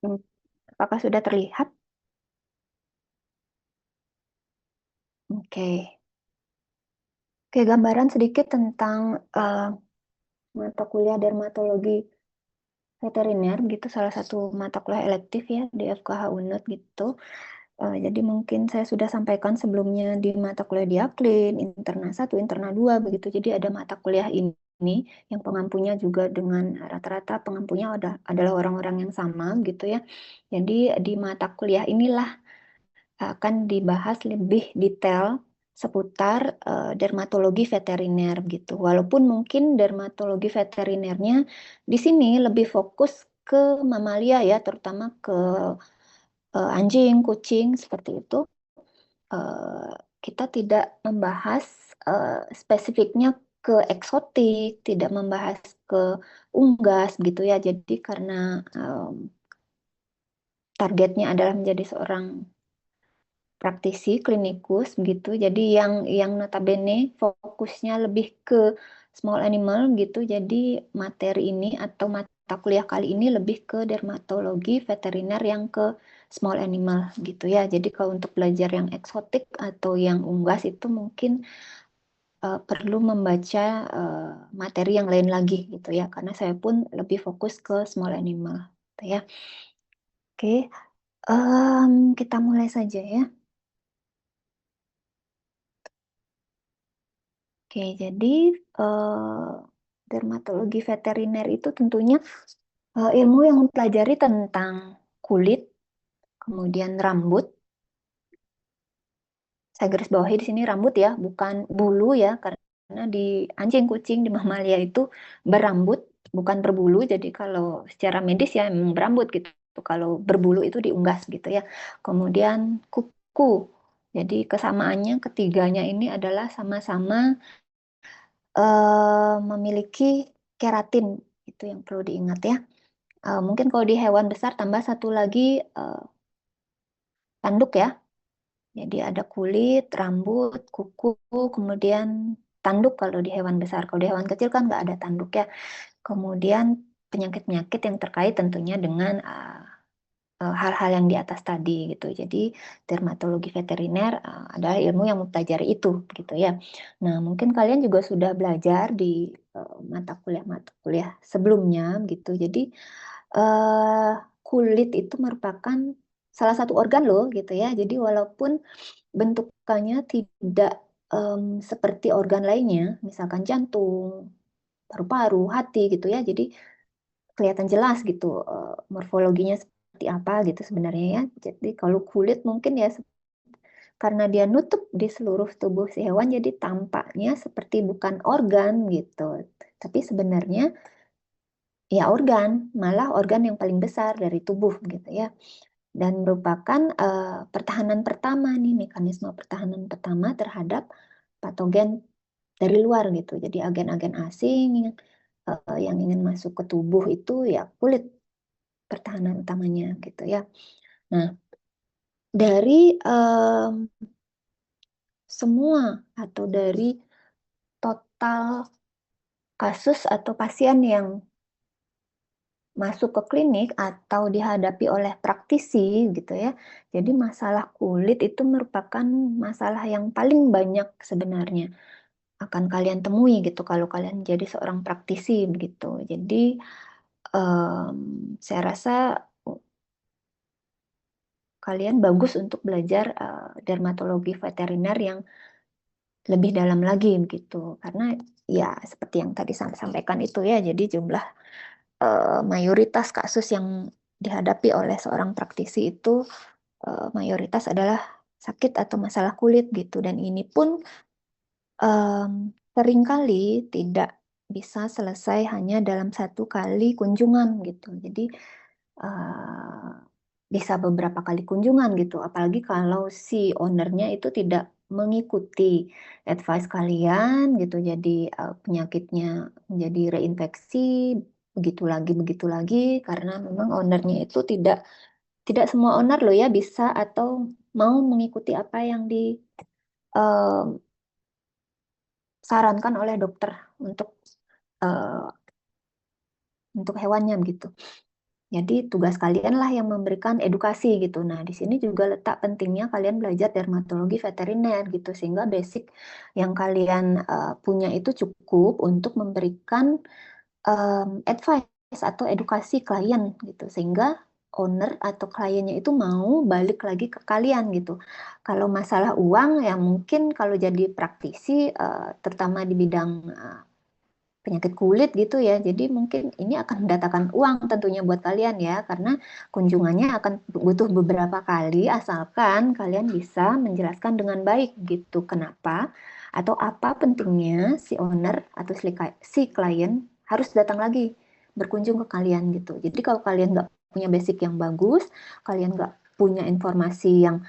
Hmm, Apakah sudah terlihat? Oke. Oke, gambaran sedikit tentang mata kuliah dermatologi veteriner gitu, salah satu mata kuliah elektif ya di FKH UNED gitu. Jadi mungkin saya sudah sampaikan sebelumnya di mata kuliah Diaklin, Interna 1, Interna 2 begitu. Jadi ada mata kuliah ini yang pengampunya juga dengan rata-rata pengampunya adalah orang-orang yang sama gitu ya. Jadi di mata kuliah inilah akan dibahas lebih detail seputar dermatologi veteriner gitu. Walaupun mungkin dermatologi veterinernya di sini lebih fokus ke mamalia ya, terutama ke anjing, kucing seperti itu. Eh, kita tidak membahas spesifiknya ke eksotik, tidak membahas ke unggas gitu ya. Jadi karena targetnya adalah menjadi seorang praktisi klinikus gitu. Jadi yang notabene fokusnya lebih ke small animal gitu. Jadi materi ini atau mata kuliah kali ini lebih ke dermatologi veteriner yang ke small animal gitu ya. Jadi kalau untuk belajar yang eksotik atau yang unggas itu mungkin perlu membaca materi yang lain lagi gitu ya. Karena saya pun lebih fokus ke small animal gitu ya. Oke, kita mulai saja ya. Oke, jadi dermatologi veteriner itu tentunya ilmu yang mempelajari tentang kulit, kemudian rambut. Saya garis bawahi di sini rambut ya, bukan bulu ya, karena di anjing, kucing, di mamalia itu berambut, bukan berbulu. Jadi kalau secara medis ya memang berambut gitu. Kalau berbulu itu diunggas gitu ya. Kemudian kuku. Jadi kesamaannya ketiganya ini adalah sama-sama memiliki keratin, itu yang perlu diingat ya. Mungkin kalau di hewan besar tambah satu lagi eh, tanduk ya. Jadi ada kulit, rambut, kuku, kemudian tanduk kalau di hewan besar. Kalau di hewan kecil kan nggak ada tanduk ya. Kemudian penyakit-penyakit yang terkait tentunya dengan hal-hal yang di atas tadi gitu. Jadi dermatologi veteriner adalah ilmu yang mempelajari itu gitu ya. Nah, mungkin kalian juga sudah belajar di mata kuliah sebelumnya gitu. Jadi eh, kulit itu merupakan salah satu organ loh gitu ya. Jadi walaupun bentukannya tidak seperti organ lainnya, misalkan jantung, paru-paru, hati gitu ya. Jadi kelihatan jelas gitu morfologinya seperti apa gitu sebenarnya ya. Jadi kalau kulit mungkin ya karena dia nutup di seluruh tubuh si hewan jadi tampaknya seperti bukan organ gitu. Tapi sebenarnya ya organ, malah organ yang paling besar dari tubuh gitu ya. Dan merupakan pertahanan pertama nih, mekanisme pertahanan pertama terhadap patogen dari luar gitu. Jadi agen-agen asing yang ingin masuk ke tubuh itu ya kulit pertahanan utamanya gitu ya. Nah, dari semua atau dari total kasus atau pasien yang masuk ke klinik atau dihadapi oleh praktisi gitu ya. Jadi masalah kulit itu merupakan masalah yang paling banyak sebenarnya akan kalian temui gitu kalau kalian jadi seorang praktisi begitu. Jadi em, saya rasa kalian bagus untuk belajar dermatologi veteriner yang lebih dalam lagi gitu. Karena ya seperti yang tadi saya sampaikan itu ya, jadi jumlah mayoritas kasus yang dihadapi oleh seorang praktisi itu mayoritas adalah sakit atau masalah kulit gitu. Dan ini pun em, seringkali tidak bisa selesai hanya dalam satu kali kunjungan gitu. Jadi eh, bisa beberapa kali kunjungan gitu. Apalagi kalau si ownernya itu tidak mengikuti advice kalian gitu. Jadi penyakitnya menjadi reinfeksi begitu lagi karena memang ownernya itu tidak semua owner loh ya bisa atau mau mengikuti apa yang disarankan oleh dokter untuk eh, untuk hewannya begitu. Jadi tugas kalian lah yang memberikan edukasi gitu. Nah, di sini juga letak pentingnya kalian belajar dermatologi veteriner gitu, sehingga basic yang kalian punya itu cukup untuk memberikan advice atau edukasi klien gitu, sehingga owner atau kliennya itu mau balik lagi ke kalian gitu. Kalau masalah uang ya mungkin kalau jadi praktisi terutama di bidang penyakit kulit gitu ya. Jadi mungkin ini akan mendatangkan uang tentunya buat kalian ya, karena kunjungannya akan butuh beberapa kali asalkan kalian bisa menjelaskan dengan baik gitu. Kenapa atau apa pentingnya si owner atau si klien harus datang lagi berkunjung ke kalian gitu. Jadi kalau kalian nggak punya basic yang bagus, kalian nggak punya informasi yang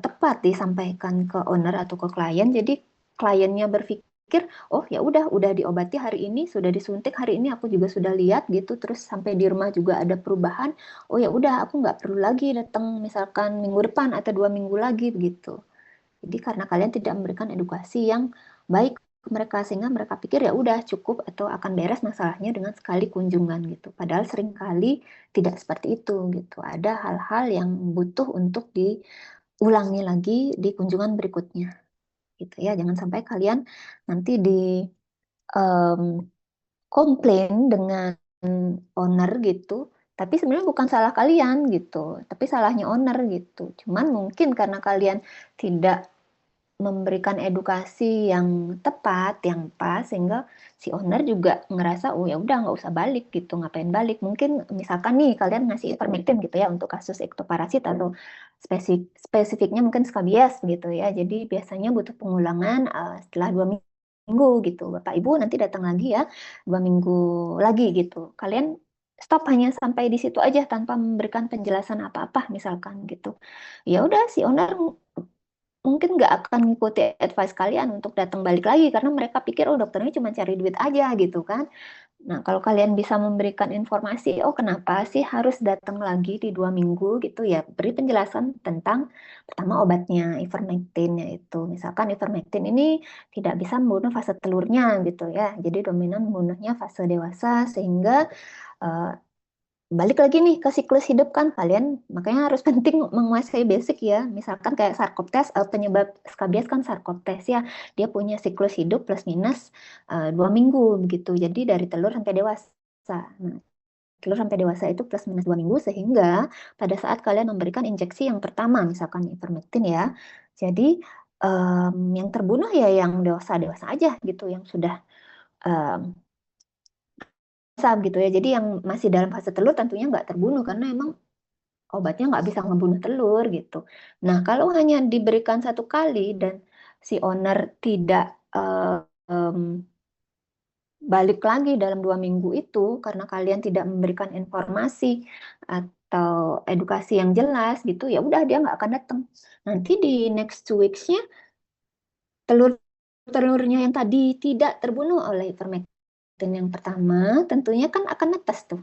tepat disampaikan ke owner atau ke klien, jadi kliennya berpikir, oh ya udah diobati hari ini, sudah disuntik hari ini, aku juga sudah lihat gitu, terus sampai di rumah juga ada perubahan, oh ya udah aku nggak perlu lagi datang misalkan minggu depan atau 2 minggu lagi begitu. Jadi karena kalian tidak memberikan edukasi yang baik ke mereka, sehingga mereka pikir ya udah cukup atau akan beres masalahnya dengan sekali kunjungan gitu. Padahal seringkali tidak seperti itu gitu. Ada hal-hal yang butuh untuk diulangi lagi di kunjungan berikutnya gitu ya. Jangan sampai kalian nanti di em, komplain dengan owner gitu, tapi sebenarnya bukan salah kalian gitu, tapi salahnya owner gitu. Cuman mungkin karena kalian tidak memberikan edukasi yang tepat, yang pas, sehingga si owner juga ngerasa, oh ya udah nggak usah balik gitu, ngapain balik? Mungkin misalkan nih kalian ngasih ivermectin gitu ya untuk kasus ektoparasit atau spesifiknya mungkin skabies gitu ya. Jadi biasanya butuh pengulangan setelah 2 minggu gitu. Bapak Ibu nanti datang lagi ya 2 minggu lagi gitu. Kalian stop hanya sampai di situ aja tanpa memberikan penjelasan apa-apa misalkan gitu. Ya udah si owner mungkin nggak akan ngikuti advice kalian untuk datang balik lagi karena mereka pikir oh dokternya cuma cari duit aja gitu kan. Nah kalau kalian bisa memberikan informasi oh kenapa sih harus datang lagi di 2 minggu gitu ya beri penjelasan tentang pertama obatnya ivermectinnya itu misalkan ivermectin ini tidak bisa membunuh fase telurnya gitu ya jadi dominan membunuhnya fase dewasa sehingga eh, balik lagi nih ke siklus hidup kan kalian makanya harus penting menguasai basic ya misalkan kayak sarkoptes penyebab skabies kan sarkoptes ya dia punya siklus hidup plus minus 2 minggu begitu jadi dari telur sampai dewasa nah telur sampai dewasa itu plus minus 2 minggu sehingga pada saat kalian memberikan injeksi yang pertama misalkan ivermectin ya jadi yang terbunuh ya yang dewasa dewasa aja gitu yang sudah besar gitu ya jadi yang masih dalam fase telur tentunya nggak terbunuh karena emang obatnya nggak bisa ngebunuh telur gitu. Nah, kalau hanya diberikan satu kali dan si owner tidak em, balik lagi dalam 2 minggu itu karena kalian tidak memberikan informasi atau edukasi yang jelas gitu, ya udah dia nggak akan datang. Nanti di next 2 weeks-nya telur-telurnya yang tadi tidak terbunuh oleh ivermectin yang pertama, tentunya kan akan netas tuh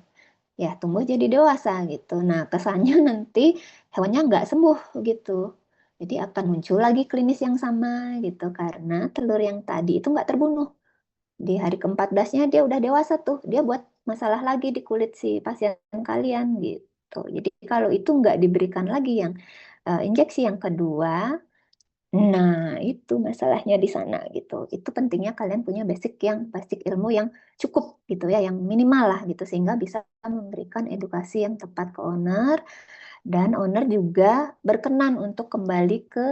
ya tumbuh jadi dewasa gitu. Nah, kesannya nanti hewannya nggak sembuh gitu. Jadi akan muncul lagi klinis yang sama gitu karena telur yang tadi itu nggak terbunuh. Di hari ke-14-nya dia udah dewasa tuh. Dia buat masalah lagi di kulit si pasien kalian gitu. Jadi kalau itu nggak diberikan lagi yang injeksi yang kedua, nah, itu masalahnya di sana gitu. Itu pentingnya kalian punya basic ilmu yang cukup gitu ya, yang minimal lah gitu sehingga bisa memberikan edukasi yang tepat ke owner dan owner juga berkenan untuk kembali ke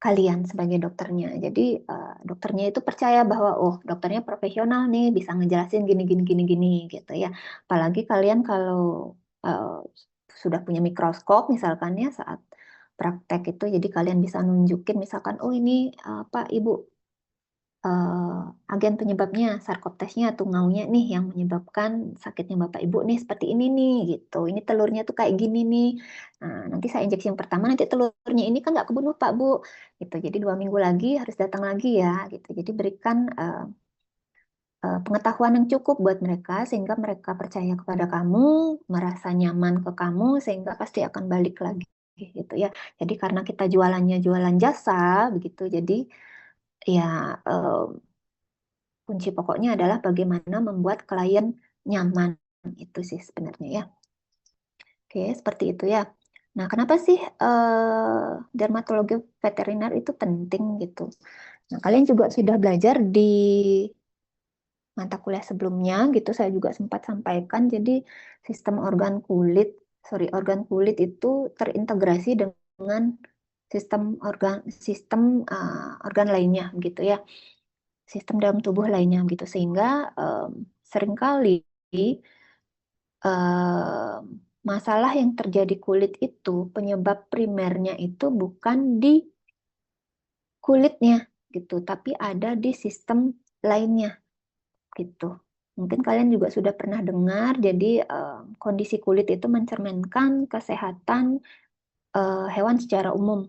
kalian sebagai dokternya. Jadi dokternya itu percaya bahwa oh, dokternya profesional nih, bisa ngejelasin gini gini gini gini gitu ya. Apalagi kalian kalau eh, sudah punya mikroskop misalkan ya saat praktek itu jadi kalian bisa nunjukin misalkan oh ini apa Ibu agen penyebabnya sarkoptesnya tungaunya nih yang menyebabkan sakitnya Bapak Ibu nih seperti ini nih gitu. Ini telurnya tuh kayak gini nih. Nah, nanti saya injeksi yang pertama nanti telurnya ini kan nggak kebunuh Pak Bu gitu. Jadi 2 minggu lagi harus datang lagi ya gitu. Jadi berikan pengetahuan yang cukup buat mereka sehingga mereka percaya kepada kamu, merasa nyaman ke kamu sehingga pasti akan balik lagi gitu ya. Jadi karena kita jualannya jualan jasa begitu. Jadi ya kunci pokoknya adalah bagaimana membuat klien nyaman itu sih sebenarnya ya. Oke, seperti itu ya. Nah, kenapa sih dermatologi veteriner itu penting gitu? Nah, kalian juga sudah belajar di mata kuliah sebelumnya gitu, saya juga sempat sampaikan. Jadi sistem organ kulit itu terintegrasi dengan sistem organ lainnya gitu ya, sistem dalam tubuh lainnya gitu, sehingga seringkali masalah yang terjadi kulit itu penyebab primernya itu bukan di kulitnya gitu, tapi ada di sistem lainnya gitu. Mungkin kalian juga sudah pernah dengar, jadi kondisi kulit itu mencerminkan kesehatan hewan secara umum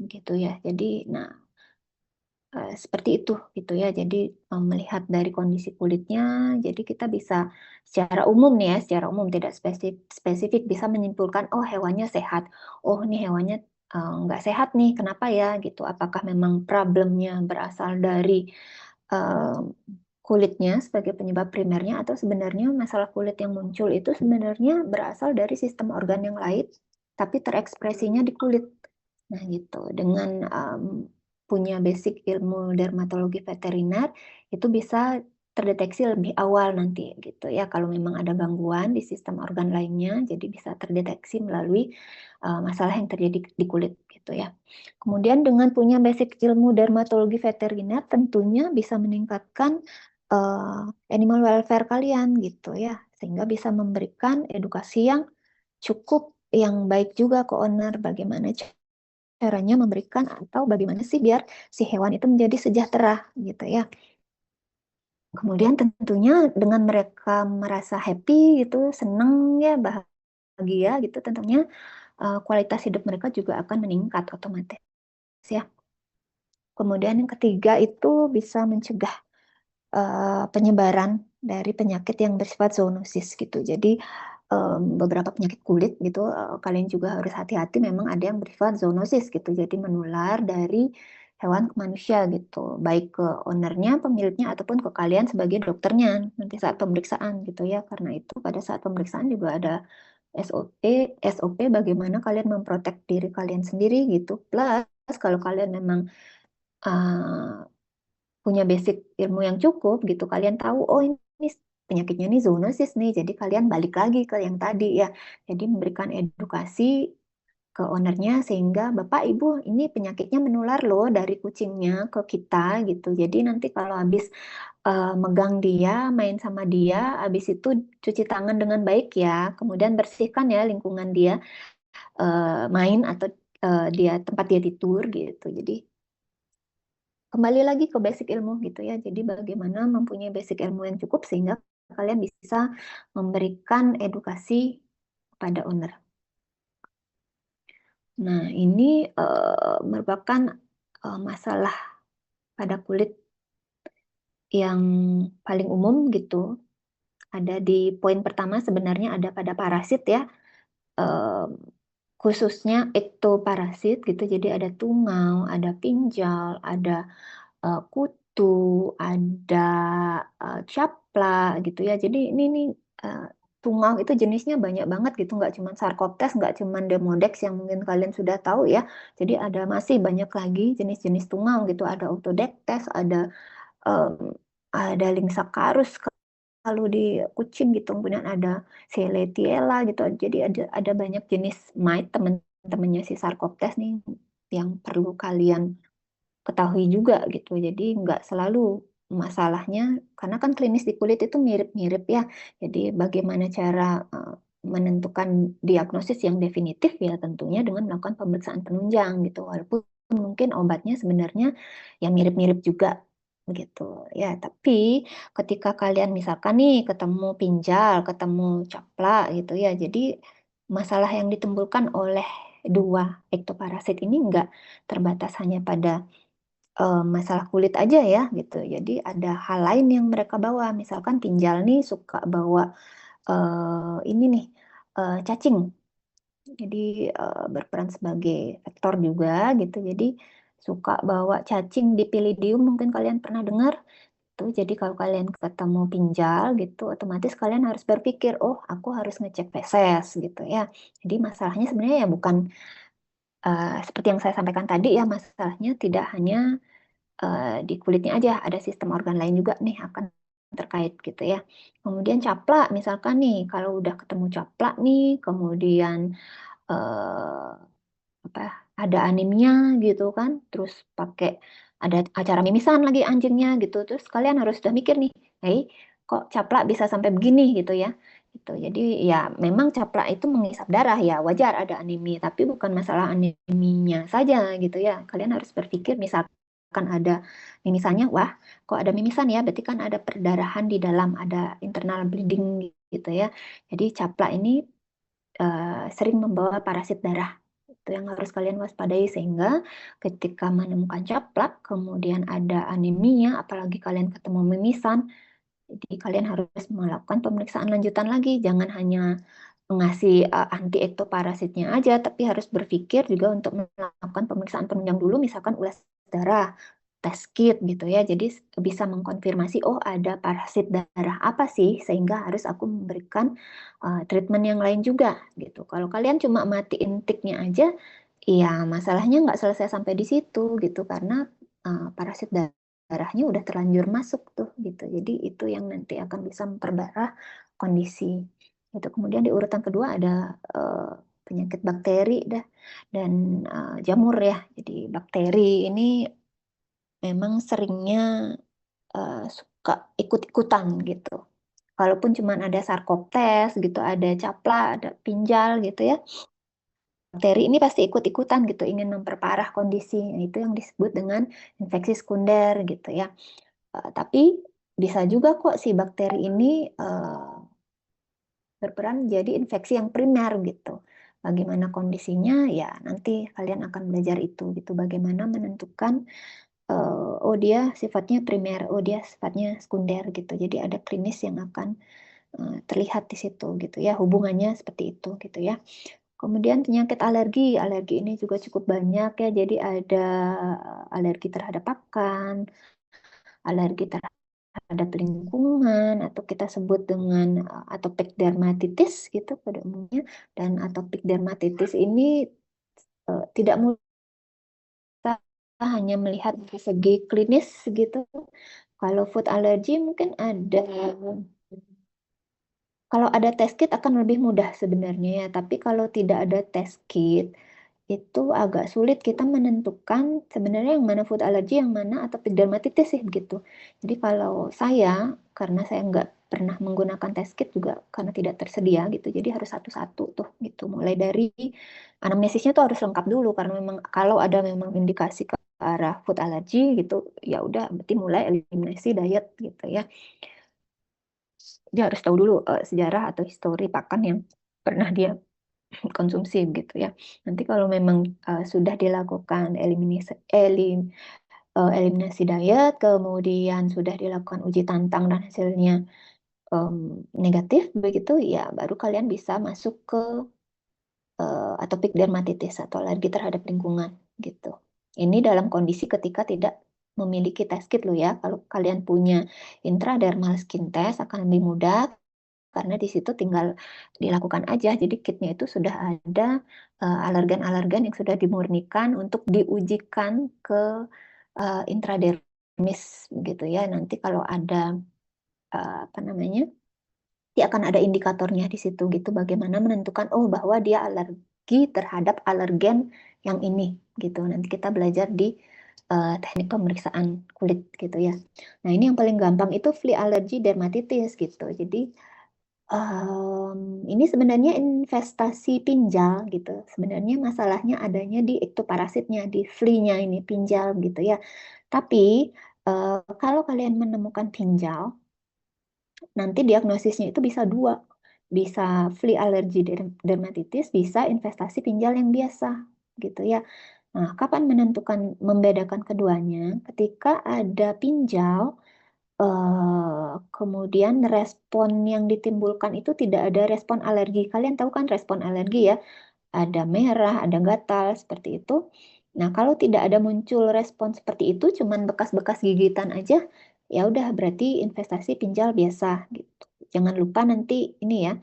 gitu ya. Jadi, nah seperti itu gitu ya. Jadi melihat dari kondisi kulitnya, jadi kita bisa secara umum nih ya, secara umum tidak spesifik bisa menyimpulkan oh hewannya sehat, oh nih hewannya nggak sehat nih, kenapa ya gitu? Apakah memang problemnya berasal dari eh, kulitnya sebagai penyebab primernya atau sebenarnya masalah kulit yang muncul itu sebenarnya berasal dari sistem organ yang lain, tapi terekspresinya di kulit. Nah, gitu. Dengan punya basic ilmu dermatologi veteriner, itu bisa terdeteksi lebih awal nanti gitu ya. Kalau memang ada gangguan di sistem organ lainnya, jadi bisa terdeteksi melalui masalah yang terjadi di kulit gitu ya. Kemudian dengan punya basic ilmu dermatologi veteriner, tentunya bisa meningkatkan animal welfare kalian gitu ya, sehingga bisa memberikan edukasi yang cukup yang baik juga ke owner bagaimana caranya memberikan atau bagaimana sih biar si hewan itu menjadi sejahtera gitu ya. Kemudian tentunya dengan mereka merasa happy gitu, senang ya, bahagia gitu, tentunya kualitas hidup mereka juga akan meningkat otomatis ya. Kemudian yang ketiga itu bisa mencegah penyebaran dari penyakit yang bersifat zoonosis gitu. Jadi beberapa penyakit kulit gitu kalian juga harus hati-hati, memang ada yang bersifat zoonosis gitu. Jadi menular dari hewan ke manusia gitu, baik ke ownernya, pemiliknya ataupun ke kalian sebagai dokternya nanti saat pemeriksaan gitu ya. Karena itu pada saat pemeriksaan juga ada SOP bagaimana kalian memprotek diri kalian sendiri gitu. Plus kalau kalian memang uh, punya basic ilmu yang cukup gitu, kalian tahu oh ini penyakitnya nih zoonosis nih, jadi kalian balik lagi ke yang tadi ya, jadi memberikan edukasi ke ownernya sehingga bapak ibu ini penyakitnya menular loh dari kucingnya ke kita gitu, jadi nanti kalau habis megang dia, main sama dia, habis itu cuci tangan dengan baik ya, kemudian bersihkan ya lingkungan dia main atau dia tempat dia tidur gitu. Jadi kembali lagi ke basic ilmu gitu ya. Jadi bagaimana mempunyai basic ilmu yang cukup sehingga kalian bisa memberikan edukasi kepada owner. Nah, ini merupakan masalah pada kulit yang paling umum gitu. Ada di poin pertama sebenarnya ada pada parasit ya. Eh, Khususnya ektoparasit gitu. Jadi ada tungau, ada pinjal, ada kutu, ada capla gitu ya. Jadi ini nih uh, tungau itu jenisnya banyak banget gitu, nggak cuma Sarcoptes, nggak cuma Demodex yang mungkin kalian sudah tahu ya. Jadi ada masih banyak lagi jenis-jenis tungau gitu. Ada Autodectes, um, ada Lynxacarus kalau di kucing gitu, kemudian ada Seletiella gitu. Jadi ada banyak jenis mite teman-temannya si Sarcoptes nih yang perlu kalian ketahui juga gitu. Jadi nggak selalu masalahnya, karena kan klinis di kulit itu mirip-mirip ya. Jadi bagaimana cara menentukan diagnosis yang definitif ya tentunya dengan melakukan pemeriksaan penunjang gitu. Walaupun mungkin obatnya sebenarnya yang mirip-mirip juga gitu ya. Tapi ketika kalian misalkan nih ketemu pinjal, ketemu caplak gitu ya. Jadi masalah yang ditimbulkan oleh dua ektoparasit ini enggak terbatas hanya pada masalah kulit aja ya gitu. Jadi ada hal lain yang mereka bawa. Misalkan pinjal nih suka bawa ini nih cacing. Jadi berperan sebagai vektor juga gitu. Jadi suka bawa cacing di Pilidium, mungkin kalian pernah dengar. gitu. Jadi kalau kalian ketemu pinjal gitu, otomatis kalian harus berpikir, oh aku harus ngecek feses gitu ya. Jadi masalahnya sebenarnya ya bukan seperti yang saya sampaikan tadi ya, masalahnya tidak hanya di kulitnya aja, ada sistem organ lain juga nih akan terkait gitu ya. Kemudian caplak, misalkan nih, kalau udah ketemu caplak nih, kemudian eh, apa ada animnya gitu kan, terus pakai ada acara mimisan lagi anjingnya gitu, terus kalian harus sudah mikir nih, hey, kok caplak bisa sampai begini gitu ya. Gitu. Jadi ya memang caplak itu mengisap darah ya wajar ada anemia, tapi bukan masalah aneminya saja gitu ya. Kalian harus berpikir misalkan ada mimisannya, wah kok ada mimisan ya, berarti kan ada perdarahan di dalam, ada internal bleeding gitu ya. Jadi caplak ini sering membawa parasit darah. Itu yang harus kalian waspadai sehingga ketika menemukan caplak, kemudian ada anemia, apalagi kalian ketemu mimisan, jadi kalian harus melakukan pemeriksaan lanjutan lagi. Jangan hanya mengasih anti ektoparasitnya aja, tapi harus berpikir juga untuk melakukan pemeriksaan penunjang dulu, misalkan ulas darah, tes kit gitu ya. Jadi bisa mengkonfirmasi, oh ada parasit darah apa sih, sehingga harus aku memberikan treatment yang lain juga gitu. Kalau kalian cuma matiin tiknya aja, ya masalahnya nggak selesai sampai di situ gitu, karena parasit darahnya udah terlanjur masuk tuh gitu. Jadi itu yang nanti akan bisa memperparah kondisi. Itu kemudian di urutan kedua ada penyakit bakteri dah dan jamur ya. Jadi bakteri ini memang seringnya suka ikut-ikutan gitu. Walaupun cuma ada sarkoptes gitu, ada capla, ada pinjal gitu ya. Bakteri ini pasti ikut-ikutan gitu, ingin memperparah kondisi. Nah, itu yang disebut dengan infeksi sekunder gitu ya. Tapi bisa juga kok si bakteri ini berperan jadi infeksi yang primer gitu. Bagaimana kondisinya ya nanti kalian akan belajar itu gitu. Bagaimana menentukan oh dia sifatnya primer, oh dia sifatnya sekunder gitu. Jadi ada klinis yang akan terlihat di situ gitu ya. Hubungannya seperti itu gitu ya. Kemudian penyakit alergi, alergi ini juga cukup banyak ya. Jadi ada alergi terhadap pakan, alergi terhadap lingkungan, atau kita sebut dengan atopik dermatitis gitu pada umumnya. Dan atopik dermatitis ini tidak mudah hanya melihat dari segi klinis gitu. Kalau food allergy mungkin ada, kalau ada test kit akan lebih mudah sebenarnya ya. Tapi kalau tidak ada test kit, itu agak sulit kita menentukan sebenarnya yang mana food allergy, yang mana atopic dermatitis sih begitu. Jadi kalau saya, karena saya nggak pernah menggunakan test kit juga karena tidak tersedia gitu, jadi harus satu-satu tuh gitu. Mulai dari anamnesisnya tuh harus lengkap dulu karena memang kalau ada memang indikasi ke arah food allergy gitu, ya udah berarti mulai eliminasi diet gitu ya. Dia harus tahu dulu sejarah atau histori pakan yang pernah dia konsumsi gitu ya. Nanti kalau memang sudah dilakukan eliminasi diet, kemudian sudah dilakukan uji tantang dan hasilnya negatif begitu, ya baru kalian bisa masuk ke atopik dermatitis atau alergi terhadap lingkungan gitu. Ini dalam kondisi ketika tidak memiliki test kit loh ya. Kalau kalian punya intradermal skin test akan lebih mudah karena di situ tinggal dilakukan aja. Jadi kitnya itu sudah ada alergen-alergen yang sudah dimurnikan untuk diujikan ke intradermis gitu ya. Nanti kalau ada apa namanya, dia akan ada indikatornya di situ gitu. Bagaimana menentukan oh bahwa dia alergi terhadap alergen yang ini gitu. Nanti kita belajar di teknik pemeriksaan kulit gitu ya. Nah ini yang paling gampang itu flea allergy dermatitis gitu. Jadi ini sebenarnya investasi pinjal gitu. Sebenarnya masalahnya adanya di ektoparasitnya, di flea-nya ini pinjal gitu ya. Tapi kalau kalian menemukan pinjal, nanti diagnosisnya itu bisa dua. Bisa flea allergy dermatitis, bisa investasi pinjal yang biasa gitu ya. Nah, kapan menentukan membedakan keduanya? Ketika ada pinjal kemudian respon yang ditimbulkan itu tidak ada respon alergi. Kalian tahu kan respon alergi ya, ada merah, ada gatal, seperti itu. Nah, kalau tidak ada muncul respon seperti itu, cuman bekas-bekas gigitan aja, ya udah berarti investasi pinjal biasa gitu. Jangan lupa nanti ini ya,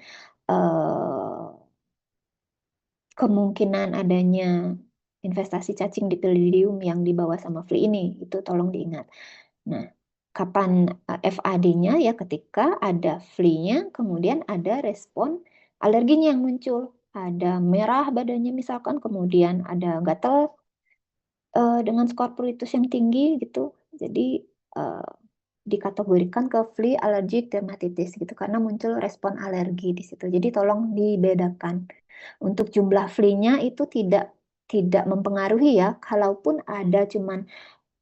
eh, kemungkinan adanya investasi cacing di Palladium yang dibawa sama Fli ini, itu tolong diingat. Nah, kapan FAD-nya ya ketika ada flea-nya, kemudian ada respon alerginya yang muncul. Ada merah badannya misalkan, kemudian ada gatal dengan skor pruritus yang tinggi gitu. Jadi eh, dikategorikan ke flea allergic dermatitis gitu karena muncul respon alergi di situ. Jadi tolong dibedakan. Untuk jumlah flea-nya itu tidak mempengaruhi ya. Kalaupun ada cuman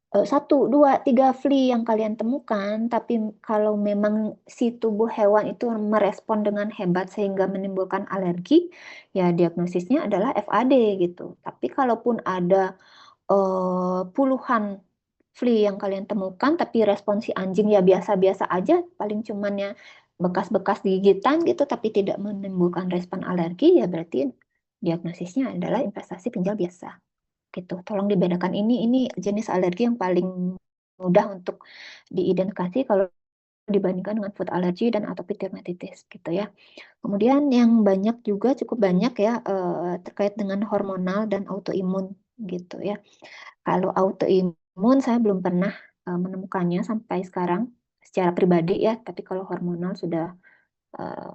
satu, dua, tiga flea yang kalian temukan, tapi kalau memang si tubuh hewan itu merespon dengan hebat sehingga menimbulkan alergi, ya diagnosisnya adalah FAD gitu. Tapi kalaupun ada puluhan flea yang kalian temukan, tapi respon si anjing ya biasa-biasa aja, paling cuman ya bekas-bekas gigitan gitu, tapi tidak menimbulkan respon alergi, ya berarti diagnosisnya adalah investasi pinjal biasa gitu. Tolong dibedakan ini jenis alergi yang paling mudah untuk diidentifikasi kalau dibandingkan dengan food allergy dan atopic dermatitis gitu ya. Kemudian yang banyak juga cukup banyak ya terkait dengan hormonal dan autoimun gitu ya. Kalau autoimun saya belum pernah menemukannya sampai sekarang secara pribadi ya, tapi kalau hormonal sudah eh,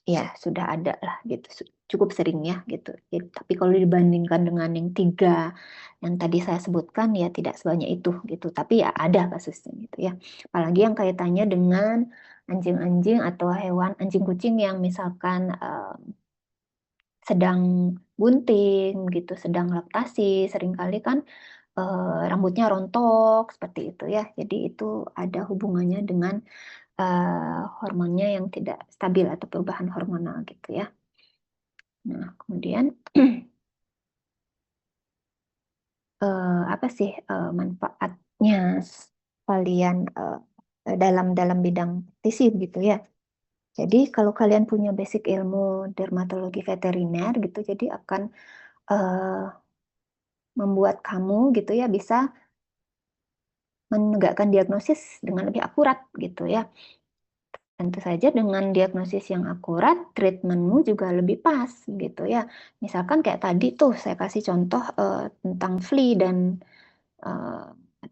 ya sudah ada lah gitu, cukup sering ya gitu. Jadi, tapi kalau dibandingkan dengan yang tiga yang tadi saya sebutkan ya tidak sebanyak itu gitu, tapi ya ada kasusnya gitu ya. Apalagi yang kaitannya dengan anjing-anjing atau hewan anjing kucing yang misalkan sedang bunting gitu, sedang laktasi, seringkali kan rambutnya rontok seperti itu ya. Jadi itu ada hubungannya dengan hormonnya yang tidak stabil atau perubahan hormonal gitu ya. Nah, kemudian apa sih manfaatnya kalian dalam dalam bidang praktisi gitu ya. Jadi kalau kalian punya basic ilmu dermatologi veteriner gitu, jadi akan eh, membuat kamu gitu ya bisa menegakkan diagnosis dengan lebih akurat gitu ya. Tentu saja dengan diagnosis yang akurat, treatmentmu juga lebih pas gitu ya. Misalkan kayak tadi tuh saya kasih contoh tentang flea dan eh,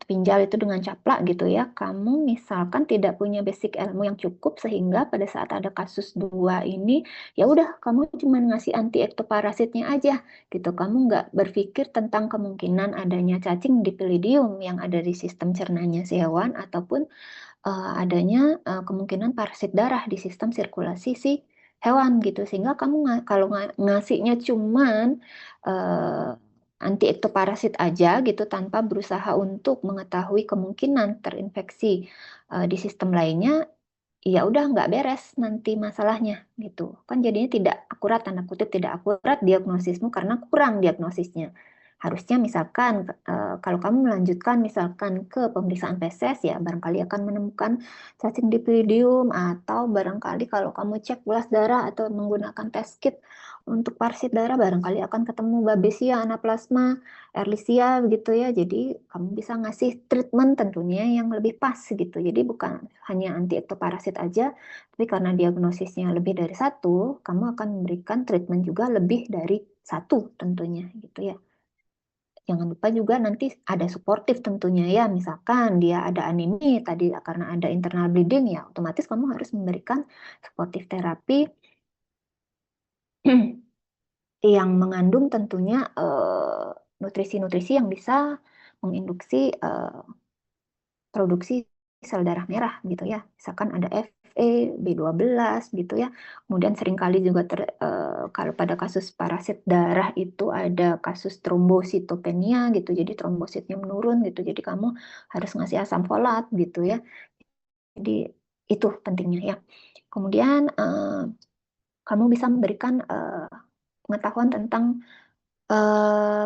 pinjal itu dengan caplak gitu ya. Kamu misalkan tidak punya basic ilmu yang cukup sehingga pada saat ada kasus dua ini, ya udah kamu cuma ngasih anti ektoparasitnya aja gitu. Kamu nggak berpikir tentang kemungkinan adanya cacing di Palladium yang ada di sistem cernanya si hewan ataupun adanya kemungkinan parasit darah di sistem sirkulasi si hewan gitu sehingga kamu kalau ngasihnya cuman anti ektoparasit aja gitu tanpa berusaha untuk mengetahui kemungkinan terinfeksi di sistem lainnya, ya udah nggak beres nanti masalahnya gitu kan, jadinya tidak akurat, tanda kutip tidak akurat diagnosismu karena kurang diagnosisnya. Harusnya misalkan kalau kamu melanjutkan misalkan ke pemeriksaan PCS ya barangkali akan menemukan cacing dipidium, atau barangkali kalau kamu cek ulas darah atau menggunakan test kit untuk parasit darah barangkali akan ketemu Babesia, Anaplasma, Ehrlichia begitu ya. Jadi kamu bisa ngasih treatment tentunya yang lebih pas gitu. Jadi bukan hanya anti ektoparasit aja, tapi karena diagnosisnya lebih dari satu, kamu akan memberikan treatment juga lebih dari satu tentunya gitu ya. Jangan lupa juga nanti ada suportif tentunya ya. Misalkan dia ada anemi tadi karena ada internal bleeding ya, otomatis kamu harus memberikan suportif terapi yang mengandung tentunya nutrisi-nutrisi yang bisa menginduksi produksi sel darah merah gitu ya. Misalkan ada Fe, B12 gitu ya. Kemudian seringkali juga kalau pada kasus parasit darah itu ada kasus trombositopenia gitu. Jadi trombositnya menurun gitu. Jadi kamu harus ngasih asam folat gitu ya. Jadi itu pentingnya ya. Kemudian kamu bisa memberikan pengetahuan tentang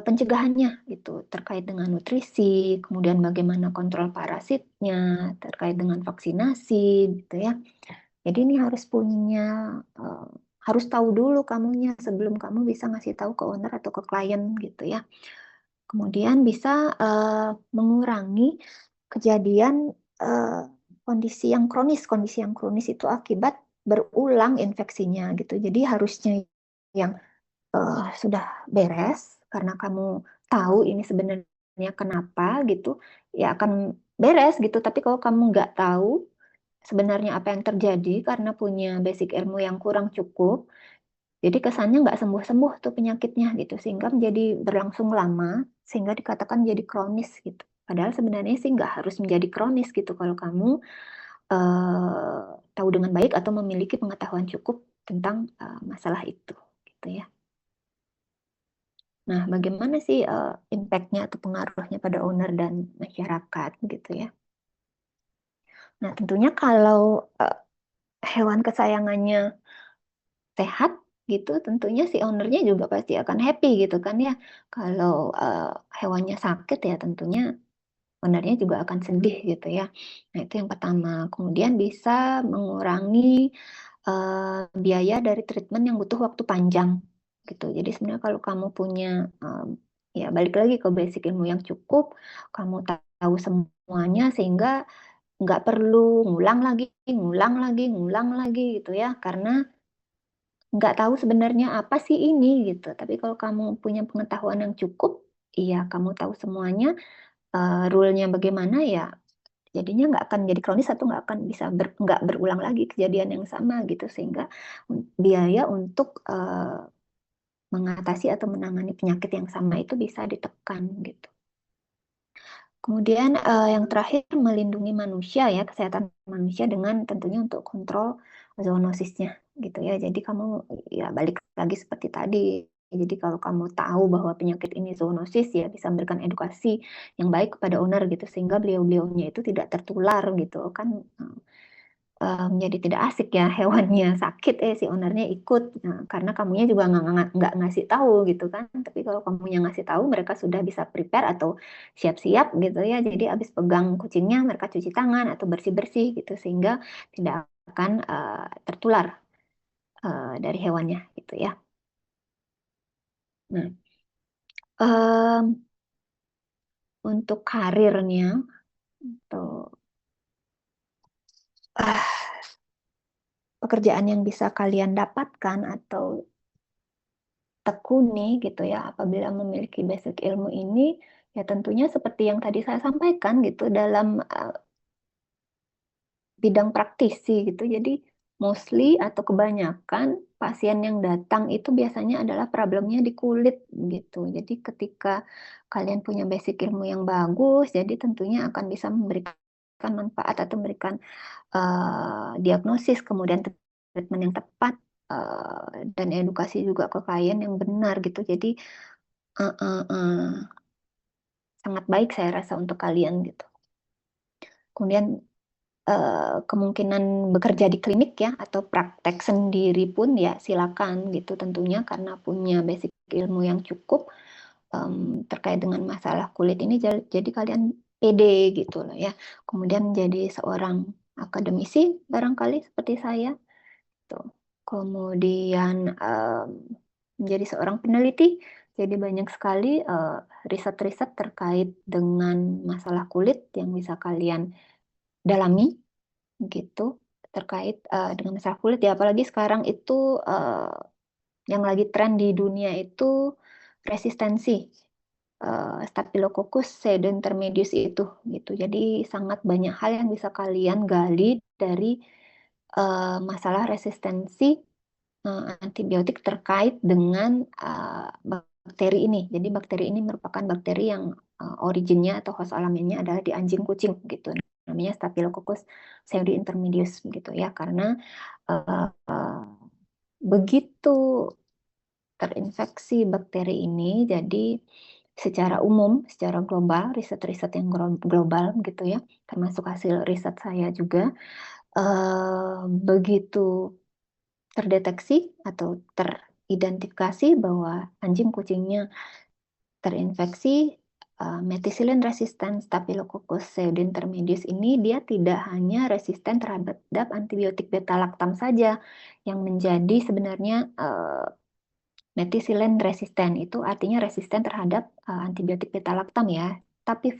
pencegahannya gitu terkait dengan nutrisi, kemudian bagaimana kontrol parasitnya, terkait dengan vaksinasi gitu ya. Jadi ini harus punya eh, harus tahu dulu kamunya sebelum kamu bisa ngasih tahu ke owner atau ke klien gitu ya. Kemudian bisa mengurangi kejadian eh, kondisi yang kronis itu akibat berulang infeksinya gitu. Jadi harusnya yang sudah beres karena kamu tahu ini sebenarnya kenapa gitu, ya akan beres gitu. Tapi kalau kamu nggak tahu sebenarnya apa yang terjadi karena punya basic ilmu yang kurang cukup, jadi kesannya nggak sembuh-sembuh tuh penyakitnya gitu, sehingga menjadi berlangsung lama, sehingga dikatakan jadi kronis gitu. Padahal sebenarnya sih nggak harus menjadi kronis gitu kalau kamu eh, tahu dengan baik atau memiliki pengetahuan cukup tentang masalah itu gitu ya. Nah, bagaimana sih impact-nya atau pengaruhnya pada owner dan masyarakat gitu ya? Nah, tentunya kalau hewan kesayangannya sehat gitu, tentunya si ownernya juga pasti akan happy gitu kan ya. Kalau hewannya sakit ya tentunya ownernya juga akan sedih gitu ya. Nah, itu yang pertama. Kemudian bisa mengurangi biaya dari treatment yang butuh waktu panjang gitu. Jadi sebenarnya kalau kamu punya ya balik lagi ke basic ilmu yang cukup, kamu tahu semuanya sehingga nggak perlu ngulang lagi gitu ya. Karena nggak tahu sebenarnya apa sih ini gitu. Tapi kalau kamu punya pengetahuan yang cukup, iya kamu tahu semuanya, rule-nya bagaimana ya, jadinya nggak akan jadi kronis atau nggak akan bisa nggak berulang lagi kejadian yang sama gitu, sehingga biaya untuk mengatasi atau menangani penyakit yang sama itu bisa ditekan gitu. Kemudian yang terakhir melindungi manusia ya, kesehatan manusia dengan tentunya untuk kontrol zoonosisnya gitu ya. Jadi kamu ya balik lagi seperti tadi. Jadi kalau kamu tahu bahwa penyakit ini zoonosis ya bisa memberikan edukasi yang baik kepada owner gitu sehingga beliau-beliaunya itu tidak tertular gitu kan. Menjadi tidak asik ya, hewannya sakit si ownernya ikut. Nah, karena kamunya juga nggak ngasih tahu gitu kan. Tapi kalau kamunya ngasih tahu, mereka sudah bisa prepare atau siap-siap gitu ya. Jadi habis pegang kucingnya mereka cuci tangan atau bersih-bersih gitu sehingga tidak akan tertular dari hewannya gitu ya. Nah, em, untuk karirnya atau ah, pekerjaan yang bisa kalian dapatkan atau tekuni gitu ya apabila memiliki basic ilmu ini, ya tentunya seperti yang tadi saya sampaikan gitu dalam bidang praktisi gitu. Jadi mostly atau kebanyakan pasien yang datang itu biasanya adalah problemnya di kulit gitu. Jadi ketika kalian punya basic ilmu yang bagus, jadi tentunya akan bisa memberikan manfaat atau memberikan diagnosis, kemudian treatment yang tepat, dan edukasi juga ke klien yang benar gitu. Jadi eh, eh, sangat baik saya rasa untuk kalian gitu. Kemudian kemungkinan bekerja di klinik ya atau praktek sendiri pun ya silakan gitu tentunya karena punya basic ilmu yang cukup terkait dengan masalah kulit ini jadi kalian pede gitu loh ya. Kemudian jadi seorang akademisi barangkali seperti saya tuh. Kemudian menjadi seorang peneliti jadi banyak sekali riset-riset terkait dengan masalah kulit yang bisa kalian dalami gitu terkait dengan masalah kulit ya apalagi sekarang itu yang lagi tren di dunia itu resistensi Staphylococcus pseudointermedius itu gitu. Jadi sangat banyak hal yang bisa kalian gali dari masalah resistensi antibiotik terkait dengan bakteri ini. Jadi bakteri ini merupakan bakteri yang originnya atau host alamiahnya adalah di anjing kucing gitu. Namanya Staphylococcus pseudointermedius gitu ya. Karena begitu terinfeksi bakteri ini, jadi secara umum, secara global, riset-riset yang global gitu ya, termasuk hasil riset saya juga, begitu terdeteksi atau teridentifikasi bahwa anjing kucingnya terinfeksi methicillin resistant Staphylococcus pseudointermedius ini, dia tidak hanya resisten terhadap antibiotik beta laktam saja yang menjadi sebenarnya methicillin resisten itu artinya resisten terhadap antibiotik beta laktam ya. Tapi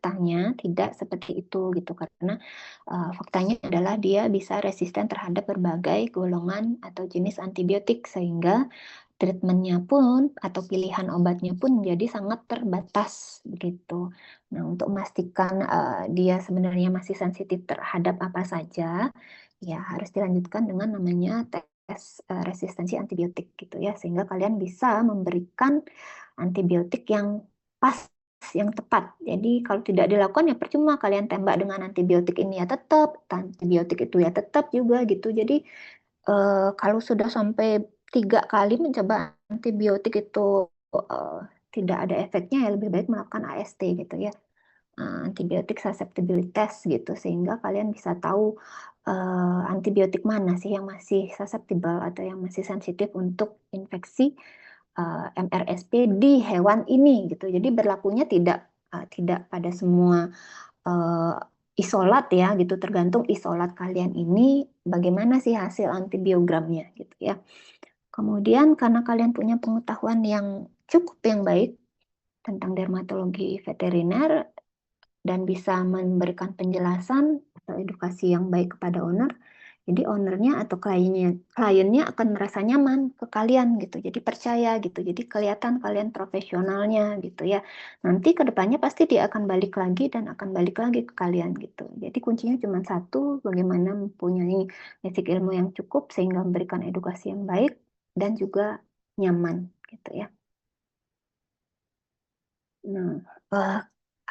faktanya tidak seperti itu gitu, karena faktanya adalah dia bisa resisten terhadap berbagai golongan atau jenis antibiotik, sehingga treatmentnya pun atau pilihan obatnya pun menjadi sangat terbatas begitu. Nah, untuk memastikan dia sebenarnya masih sensitif terhadap apa saja, ya harus dilanjutkan dengan namanya tes resistensi antibiotik gitu ya, sehingga kalian bisa memberikan antibiotik yang pas, yang tepat. Jadi kalau tidak dilakukan ya percuma, kalian tembak dengan antibiotik ini ya tetap, antibiotik itu ya tetap juga gitu. Jadi kalau sudah sampai 3 kali mencoba antibiotik itu eh, tidak ada efeknya, ya lebih baik melakukan AST gitu ya, antibiotik susceptibility test gitu, sehingga kalian bisa tahu antibiotik mana sih yang masih susceptible atau yang masih sensitif untuk infeksi MRSP di hewan ini gitu. Jadi berlakunya tidak pada semua eh, isolat ya gitu, tergantung isolat kalian ini bagaimana sih hasil antibiogramnya gitu ya. Kemudian karena kalian punya pengetahuan yang cukup yang baik tentang dermatologi veteriner dan bisa memberikan penjelasan atau edukasi yang baik kepada owner, jadi ownernya atau kliennya akan merasa nyaman ke kalian gitu, jadi percaya gitu, jadi kelihatan kalian profesionalnya gitu ya. Nanti kedepannya pasti dia akan balik lagi dan akan balik lagi ke kalian gitu. Jadi kuncinya cuma satu, bagaimana mempunyai basic ilmu yang cukup sehingga memberikan edukasi yang baik dan juga nyaman gitu ya. Nah, eh,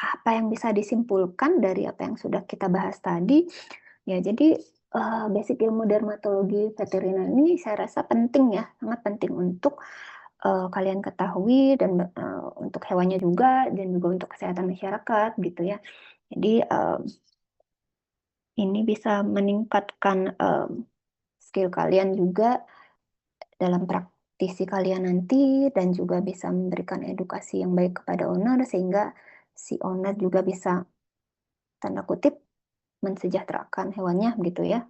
apa yang bisa disimpulkan dari apa yang sudah kita bahas tadi? Ya, jadi basic ilmu dermatologi veteriner ini saya rasa penting ya, sangat penting untuk kalian ketahui dan untuk hewannya juga dan juga untuk kesehatan masyarakat gitu ya. Jadi ini bisa meningkatkan skill kalian juga dalam praktisi kalian nanti dan juga bisa memberikan edukasi yang baik kepada owner sehingga si owner juga bisa tanda kutip mensejahterakan hewannya gitu ya.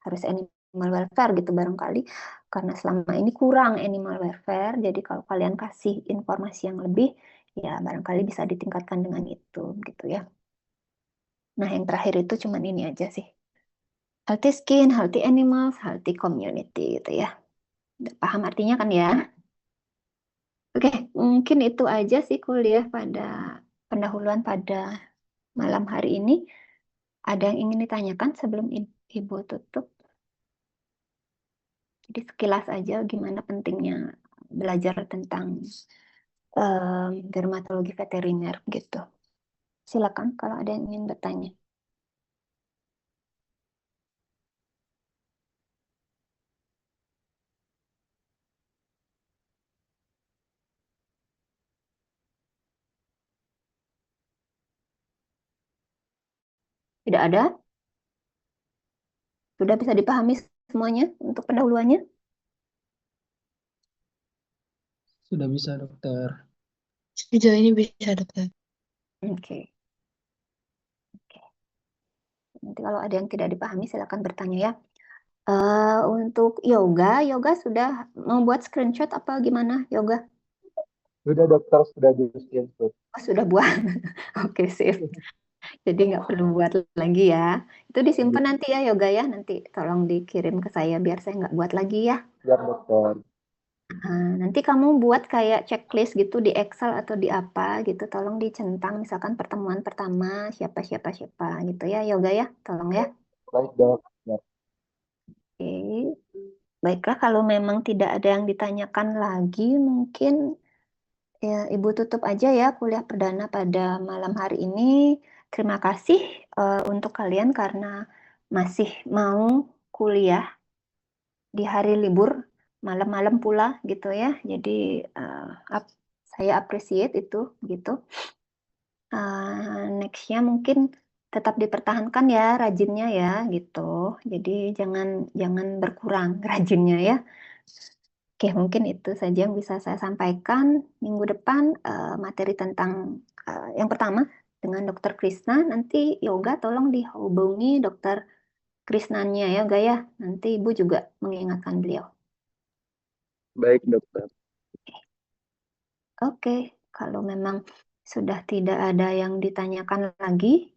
Harus animal welfare gitu barangkali, karena selama ini kurang animal welfare, jadi kalau kalian kasih informasi yang lebih ya barangkali bisa ditingkatkan dengan itu gitu ya. Nah, yang terakhir itu cuman ini aja sih, healthy skin, healthy animals, healthy community gitu ya. Udah paham artinya kan ya? Oke, mungkin itu aja sih kuliah pada pendahuluan pada malam hari ini. Ada yang ingin ditanyakan sebelum Ibu tutup? Jadi sekilas aja gimana pentingnya belajar tentang dermatologi veteriner gitu. Silakan kalau ada yang ingin bertanya. Tidak ada? Sudah bisa dipahami semuanya untuk pendahuluannya? Sudah bisa, dokter. Sejauh ini bisa, dokter. Oke. Oke. Nanti kalau ada yang tidak dipahami silakan bertanya ya. Untuk yoga sudah membuat screenshot apa gimana yoga? Sudah, dokter, sudah di-screenshot. Oh, sudah buat. Oke, sip. Jadi nggak perlu buat lagi ya. Itu disimpan nanti ya yoga ya. Nanti tolong dikirim ke saya biar saya nggak buat lagi ya. Siap, dokter. Nanti kamu buat kayak checklist gitu di Excel atau di apa gitu. Tolong dicentang misalkan pertemuan pertama siapa siapa siapa gitu ya yoga ya. Tolong ya. Baik, dok. Siap. Oke. Baiklah kalau memang tidak ada yang ditanyakan lagi mungkin ya Ibu tutup aja ya kuliah perdana pada malam hari ini. Terima kasih untuk kalian karena masih mau kuliah di hari libur malam-malam pula gitu ya. Jadi saya appreciate itu gitu. Nextnya mungkin tetap dipertahankan ya rajinnya ya gitu. Jadi jangan jangan berkurang rajinnya ya. Oke, mungkin itu saja yang bisa saya sampaikan. Minggu depan materi tentang yang pertama dengan Dokter Krisna. Nanti yoga tolong dihubungi Dokter Krisnanya ya, Gaya. Nanti Ibu juga mengingatkan beliau. Baik, dokter. Oke, kalau memang Sudah tidak ada yang ditanyakan lagi.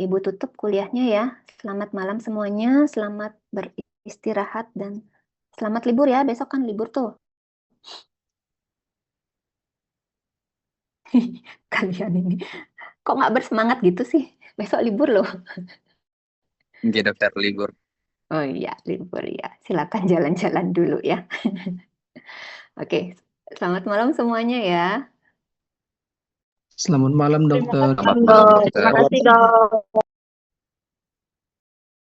Ibu tutup kuliahnya ya. Selamat malam semuanya, selamat beristirahat dan selamat libur ya. Besok kan libur tuh. Kalian ini kok nggak bersemangat gitu sih? Besok libur loh. Oke, dokter, libur. Oh iya, libur ya. Silakan jalan-jalan dulu ya. Oke, selamat malam semuanya ya. Selamat malam, dokter. Selamat malam, dokter. Terima kasih, Dok.